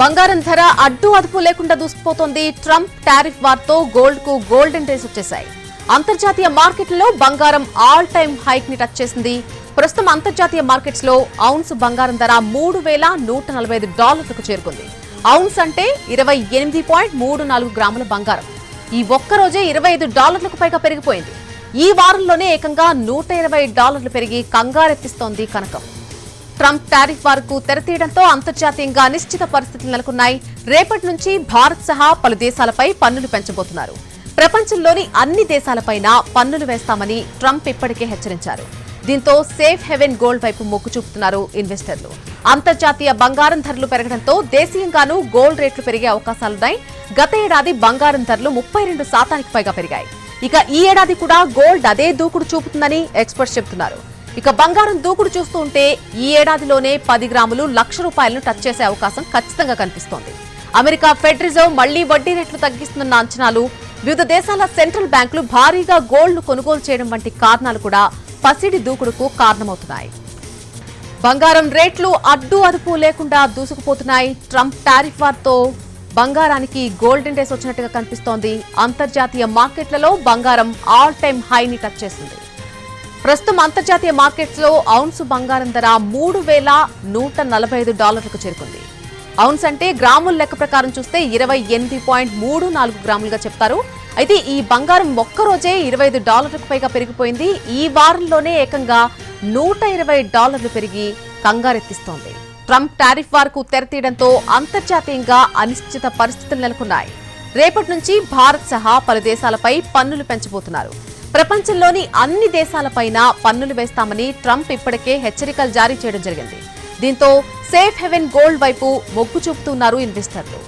బంగారం ధర అడ్డు అదుపు లేకుండా దూసుకుపోతోంది. ట్రంప్ టారిఫ్ వార్తో గోల్డ్ కు గోల్డెన్ డేస్ వచ్చేశాయి. అంతర్జాతీయ మార్కెట్లలో బంగారం ఆల్ టైమ్ హైక్ ని టచ్ చేసింది. ప్రస్తుతం అంతర్జాతీయ మార్కెట్స్ లో ఔన్స్ బంగారం ధర $3,145కు చేరుకుంది. ఔన్స్ అంటే 28.34 గ్రాముల బంగారం. ఈ ఒక్కరోజే $25కు పైగా పెరిగిపోయింది. ఈ వారంలోనే ఏకంగా $120 పెరిగి కంగారెత్తిస్తోంది కనకం. ట్రంప్ టారిఫ్ వార్కు తెరతీయడంతో అంతర్జాతీయంగా అనిశ్చిత పరిస్థితులు నెలకొన్నాయి. రేపటి నుంచి భారత్ సహా పలు దేశాలపై పన్నులు పెంచబోతున్నారు. ప్రపంచంలోని అన్ని దేశాలపైన పన్నులు వేస్తామని ట్రంప్ ఇప్పటికే హెచ్చరించారు. దీంతో సేఫ్ హెవెన్ గోల్డ్ వైపు మొగ్గు చూపుతున్నారు ఇన్వెస్టర్లు. అంతర్జాతీయ బంగారం ధరలు పెరగడంతో దేశీయంగానూ గోల్డ్ రేట్లు పెరిగే అవకాశాలున్నాయి. గత ఏడాది బంగారం ధరలు 32% పైగా పెరిగాయి. ఇక ఈ ఏడాది కూడా గోల్డ్ అదే దూకుడు చూపుతుందని ఎక్స్పర్ట్స్ చెబుతున్నారు. ఇక బంగారం దూకుడు చూస్తూ ఉంటే ఈ ఏడాదిలోనే 10 గ్రాములు ₹1,00,000 టచ్ చేసే అవకాశం ఖచ్చితంగా కనిపిస్తోంది. అమెరికా ఫెడ్ రిజర్వ్ మళ్లీ వడ్డీ రేట్లు తగ్గిస్తున్న అంచనాలు, వివిధ దేశాల సెంట్రల్ బ్యాంకులు భారీగా గోల్డ్ కొనుగోలు చేయడం వంటి కారణాలు కూడా పసిడి దూకుడుకు కారణమవుతున్నాయి. బంగారం రేట్లు అడ్డు అదుపు లేకుండా దూసుకుపోతున్నాయి. ట్రంప్ టారిఫ్ వార్తో బంగారానికి గోల్డెన్ డేస్ వచ్చినట్టుగా కనిపిస్తోంది. అంతర్జాతీయ మార్కెట్లలో బంగారం ఆల్ టైమ్ హైని టచ్ చేసింది. ప్రస్తుతం అంతర్జాతీయ మార్కెట్స్ లో ఔన్స్ బంగారం ధర $3,145కు చేరుకుంది. ఔన్స్ అంటే గ్రాముల లెక్క ప్రకారం చూస్తే 28.34 గ్రాములుగా చెప్తారు. అయితే ఈ బంగారం ఒక్కరోజే $25కు పైగా పెరిగిపోయింది. ఈ వారంలోనే ఏకంగా $120 పెరిగి కంగారెత్తిస్తోంది. ట్రంప్ టారిఫ్ వార్కు తెరతీయడంతో అంతర్జాతీయంగా అనిశ్చిత పరిస్థితులు నెలకొన్నాయి. రేపటి నుంచి భారత్ సహా పలు దేశాలపై పన్నులు పెంచబోతున్నారు. ప్రపంచంలోని అన్ని దేశాలపైన పన్నులు వేస్తామని ట్రంప్ ఇప్పటికే హెచ్చరికలు జారీ చేయడం జరిగింది. దీంతో సేఫ్ హెవెన్ గోల్డ్ వైపు మొగ్గు చూపుతున్నారు ఇన్వెస్టర్లు.